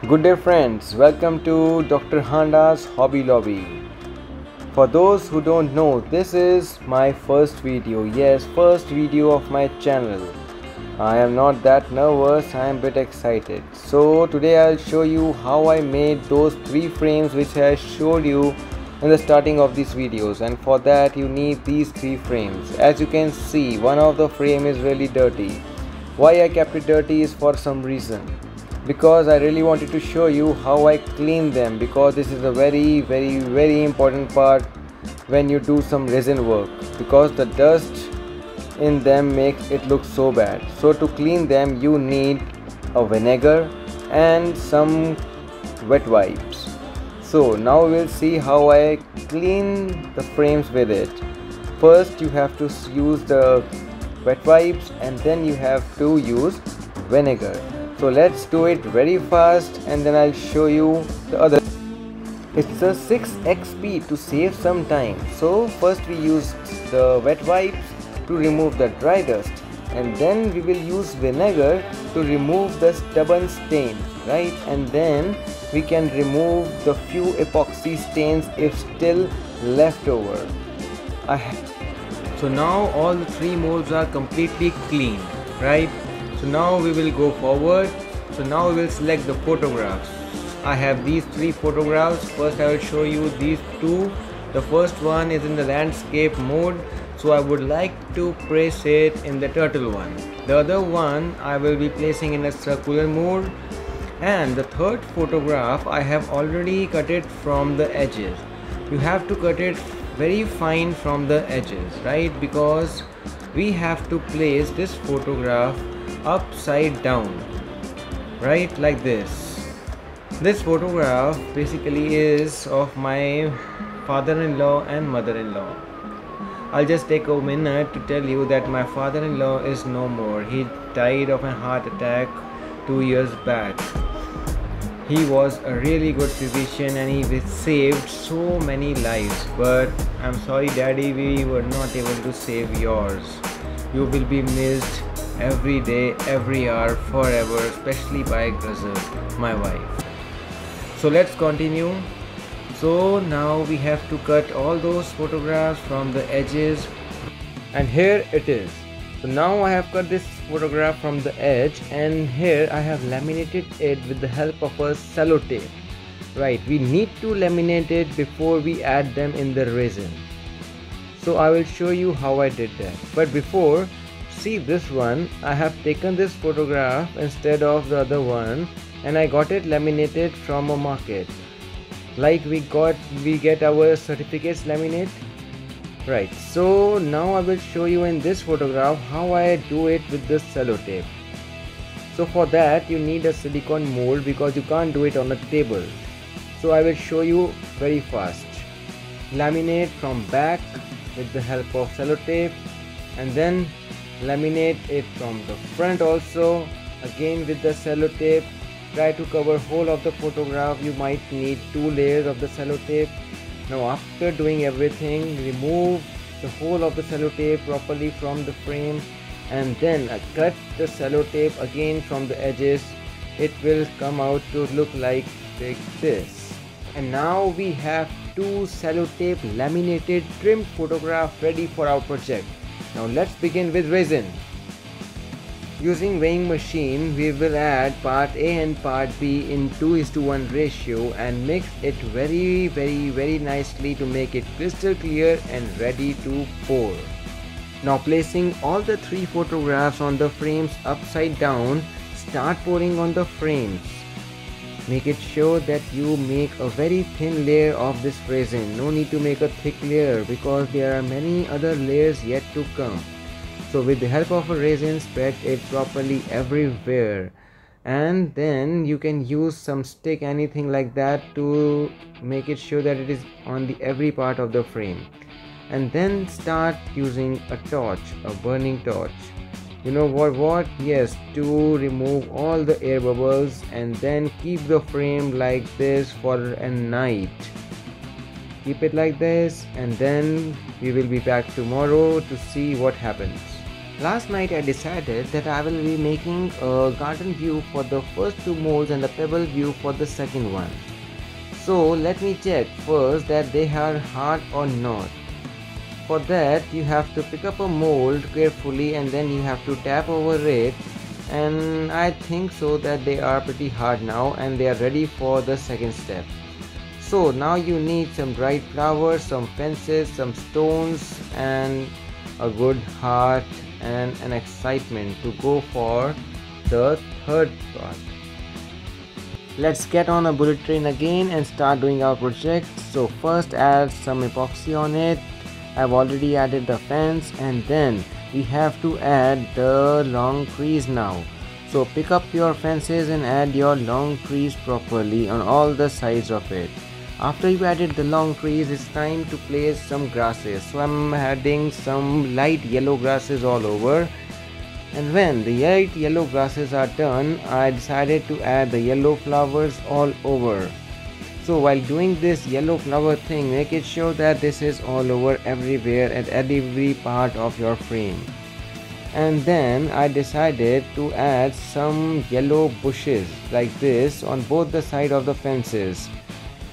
Good day friends, welcome to Dr. Handa's Hobby Lobby. For those who don't know, this is my first video. Yes, first video of my channel. I am not that nervous, I am a bit excited. So today I'll show you how I made those 3 frames which I showed you in the starting of these videos, and for that you need these 3 frames. As you can see, one of the frame is really dirty. Why I kept it dirty is for some reason. Because I really wanted to show you how I clean them, because this is a very important part when you do some resin work, because the dust in them makes it look so bad. So to clean them you need a vinegar and some wet wipes. So now we'll see how I clean the frames with it. First you have to use the wet wipes and then you have to use vinegar. So let's do it very fast and then I'll show you the other. It's a 6xp to save some time. So first we use the wet wipes to remove the dry dust, and then we will use vinegar to remove the stubborn stains, right? And then we can remove the few epoxy stains if still left over. So now all the 3 molds are completely clean, right? So now we will go forward. So now we will select the photographs. I have these 3 photographs. First I will show you these 2. The first one is in the landscape mode, so I would like to place it in the turtle one. The other one I will be placing in a circular mode, and the third photograph I have already cut it from the edges. You have to cut it very fine from the edges, right? Because we have to place this photograph upside down, right, like this. This photograph basically is of my father-in-law and mother-in-law. I'll just take a minute to tell you that my father-in-law is no more. He died of a heart attack 2 years back. He was a really good physician and he saved so many lives, but I'm sorry daddy, we were not able to save yours. You will be missed every day, every hour, forever, especially by Gazal, my wife. So let's continue. So now we have to cut all those photographs from the edges, and here it is. So now I have cut this photograph from the edge, and here I have laminated it with the help of a sellotape. Right, we need to laminate it before we add them in the resin. So I will show you how I did that. But before, see this one, I have taken this photograph instead of the other one, and I got it laminated from a market. Like we get our certificates laminate. Right, so now I will show you in this photograph how I do it with this sellotape. So for that you need a silicone mold, because you can't do it on a table. So I will show you very fast. Laminate from back with the help of sellotape, and then laminate it from the front also, again with the sellotape. Try to cover whole of the photograph. You might need 2 layers of the sellotape. Now after doing everything, remove the whole of the sellotape properly from the frame, and then cut the sellotape again from the edges. It will come out to look like this. And now we have 2 sellotape laminated trimmed photograph ready for our project. Now let's begin with resin. Using weighing machine, we will add part A and part B in 2:1 ratio and mix it very nicely to make it crystal clear and ready to pour. Now placing all the 3 photographs on the frames upside down, start pouring on the frames. Make it sure that you make a very thin layer of this resin. No need to make a thick layer, because there are many other layers yet to come. So with the help of a resin, spread it properly everywhere, and then you can use some stick, anything like that, to make it sure that it is on the every part of the frame. And then start using a torch, a burning torch. You know what? Yes, to remove all the air bubbles, and then keep the frame like this for a night. Keep it like this, and then we will be back tomorrow to see what happens. Last night I decided that I will be making a garden view for the first two molds and the pebble view for the second one. So let me check first that they are hard or not. For that you have to pick up a mold carefully and then you have to tap over it, and I think so that they are pretty hard now and they are ready for the second step. So now you need some dried flowers, some fences, some stones and a good heart and an excitement to go for the third part. Let's get on a bullet train again and start doing our project. So first add some epoxy on it. I've already added the fence, and then we have to add the long trees now. So pick up your fences and add your long trees properly on all the sides of it. After you added the long trees, it's time to place some grasses. So I'm adding some light yellow grasses all over. And when the light yellow grasses are done, I decided to add the yellow flowers all over. So while doing this yellow flower thing, make it sure that this is all over everywhere at every part of your frame. And then I decided to add some yellow bushes like this on both the side of the fences.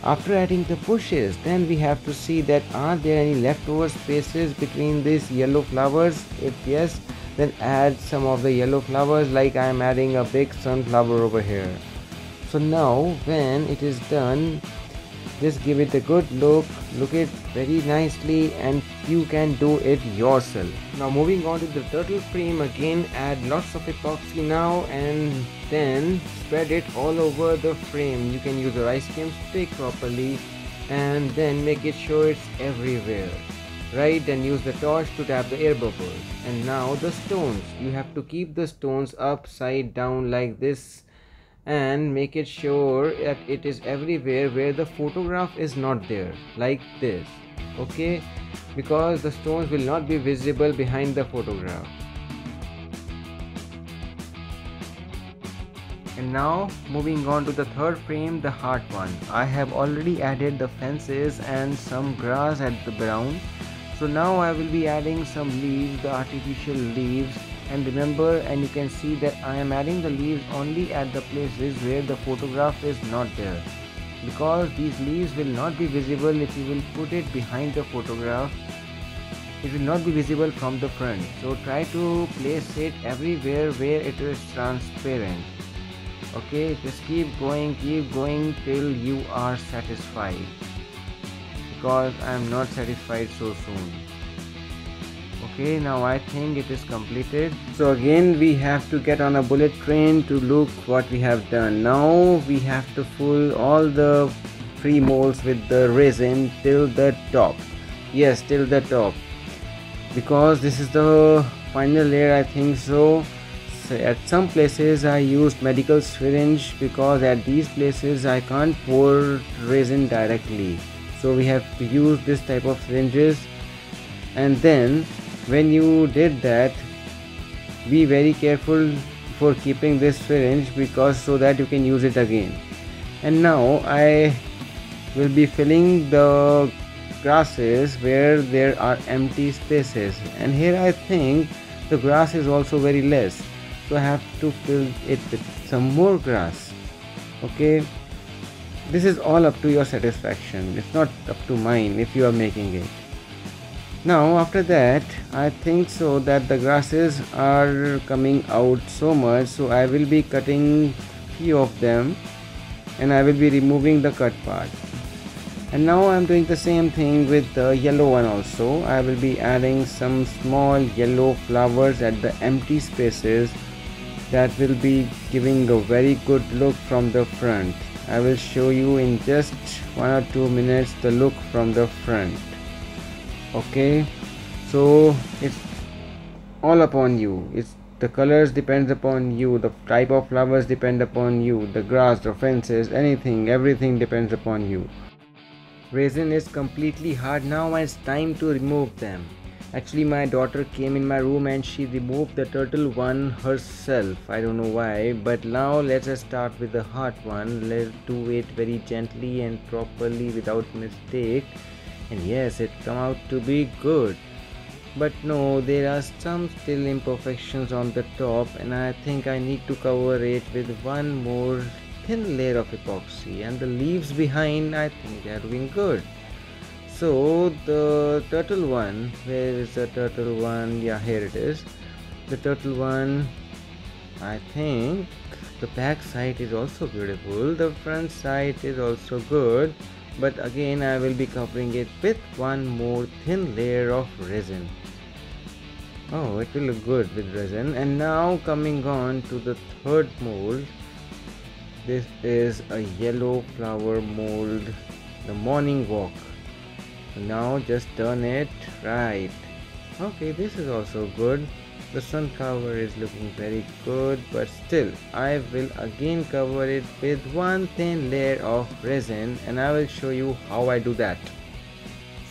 After adding the bushes, then we have to see that are there any leftover spaces between these yellow flowers. If yes, then add some of the yellow flowers, like I am adding a big sunflower over here. So now when it is done, just give it a good look it very nicely, and you can do it yourself. Now moving on to the turtle frame, again add lots of epoxy now and then spread it all over the frame. You can use a rice cam stick properly and then make it sure it's everywhere. Right, then use the torch to tap the air bubbles. And now the stones, you have to keep the stones upside down like this and make it sure that it is everywhere where the photograph is not there, like this. Okay, because the stones will not be visible behind the photograph. And now moving on to the third frame, the heart one. I have already added the fences and some grass at the ground. So now I will be adding some leaves, the artificial leaves. And remember, and you can see that I am adding the leaves only at the places where the photograph is not there, because these leaves will not be visible if you will put it behind the photograph. It will not be visible from the front. So try to place it everywhere where it is transparent. Okay, just keep going till you are satisfied, because I am not satisfied so soon. Okay, now I think it is completed. So again we have to get on a bullet train to look what we have done. Now we have to fill all the free molds with the resin till the top. Yes, till the top, because this is the final layer, I think so. So at some places I used medical syringe, because at these places I can't pour resin directly. So we have to use this type of syringes. And then when you did that, be very careful for keeping this syringe, because so that you can use it again. And now I will be filling the grasses where there are empty spaces, and here I think the grass is also very less, so I have to fill it with some more grass. Okay, this is all up to your satisfaction, it's not up to mine if you are making it. Now after that, I think so that the grasses are coming out so much, so I will be cutting few of them and I will be removing the cut part. And now I am doing the same thing with the yellow one also. I will be adding some small yellow flowers at the empty spaces. That will be giving a very good look from the front. I will show you in just 1 or 2 minutes the look from the front. Okay, so it's all upon you. It's the colors depends upon you, the type of flowers depend upon you, the grass, the fences, anything, everything depends upon you. Resin is completely hard now and it's time to remove them. Actually my daughter came in my room and she removed the turtle one herself. I don't know why, but now let's start with the hard one. Let's do it very gently and properly without mistake. And yes, it come out to be good. but no, there are some still imperfections on the top, and I think I need to cover it with one more thin layer of epoxy. And the leaves behind, I think they are doing good. So the turtle one, where is the turtle one? Yeah, here it is. The turtle one, I think the back side is also beautiful, the front side is also good, but again I will be covering it with one more thin layer of resin. Oh, it will look good with resin. And now coming on to the third mold. This is a yellow flower mold, the morning walk. Now just turn it right. Okay, this is also good. The sunflower is looking very good, but still I will again cover it with one thin layer of resin, and I will show you how I do that.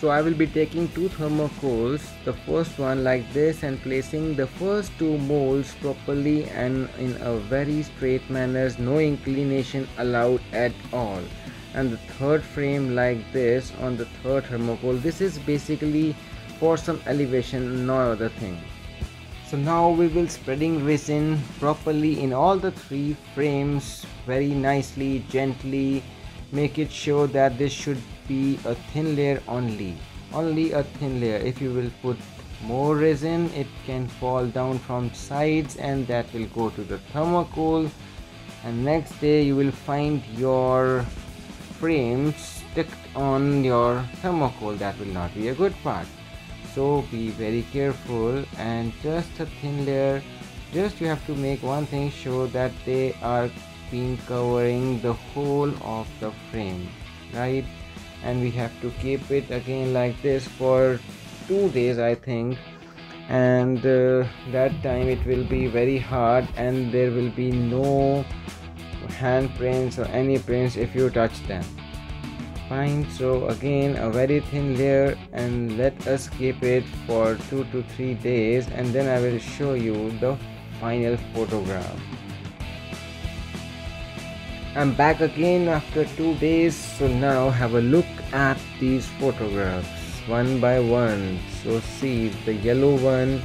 So I will be taking two thermocoals, the first one like this, and placing the first two molds properly and in a very straight manner, no inclination allowed at all. And the third frame like this on the third thermocol. This is basically for some elevation, no other thing. So now we will spreading resin properly in all the three frames, very nicely, gently. Make it sure that this should be a thin layer only a thin layer. If you will put more resin, it can fall down from sides, and that will go to the thermocol, and next day you will find your frame stuck on your thermocol. That will not be a good part. So be very careful, and just a thin layer. Just you have to make one thing sure that they are been covering the whole of the frame, right? And we have to keep it again like this for 2 days, I think, and that time it will be very hard, and there will be no handprints or any prints if you touch them. Fine. So again a very thin layer, and let us keep it for 2 to 3 days, and then I will show you the final photograph. I'm back again after 2 days. So now have a look at these photographs one by one. So see, the yellow one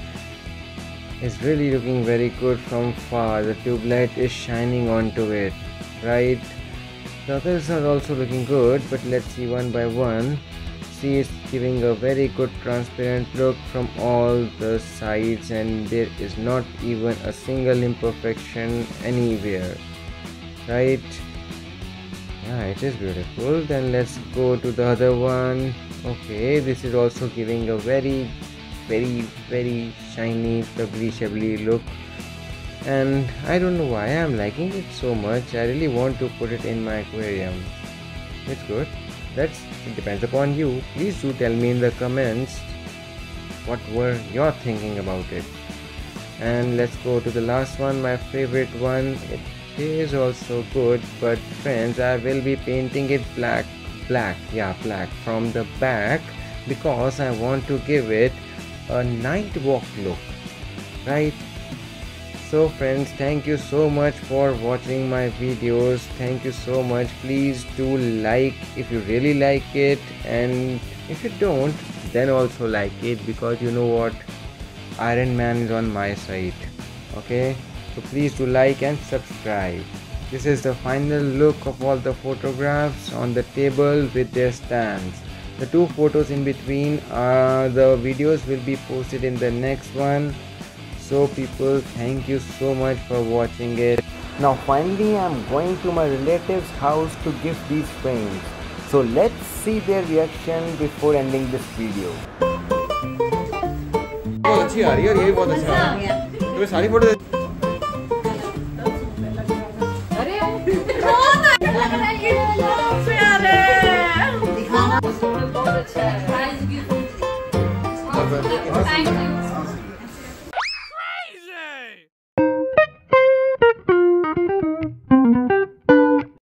is really looking very good from far. The tube light is shining onto it, right? The others are also looking good, but let's see one by one. See, it's giving a very good transparent look from all the sides, and there is not even a single imperfection anywhere, right? Yeah, it is beautiful. Then let's go to the other one. Okay, this is also giving a very shiny pebbly shabbly look, and I don't know why I'm liking it so much. I really want to put it in my aquarium. It's good. It depends upon you. Please do tell me in the comments what were your thinking about it. And let's go to the last one, my favorite one. It is also good, but friends, I will be painting it black from the back, because I want to give it a night walk look, right? So friends, thank you so much for watching my videos. Thank you so much. Please do like if you really like it, and if you don't, then also like it, because you know what, Iron Man is on my side. Okay, so please do like and subscribe. This is the final look of all the photographs on the table with their stands. The two photos in between are the videos will be posted in the next one. So people, thank you so much for watching it. Now finally I'm going to my relative's house to gift these frames. So let's see their reaction before ending this video. बहुत अच्छी आ रही है और ये भी बहुत अच्छा आ रहा है। तो सारी फोटो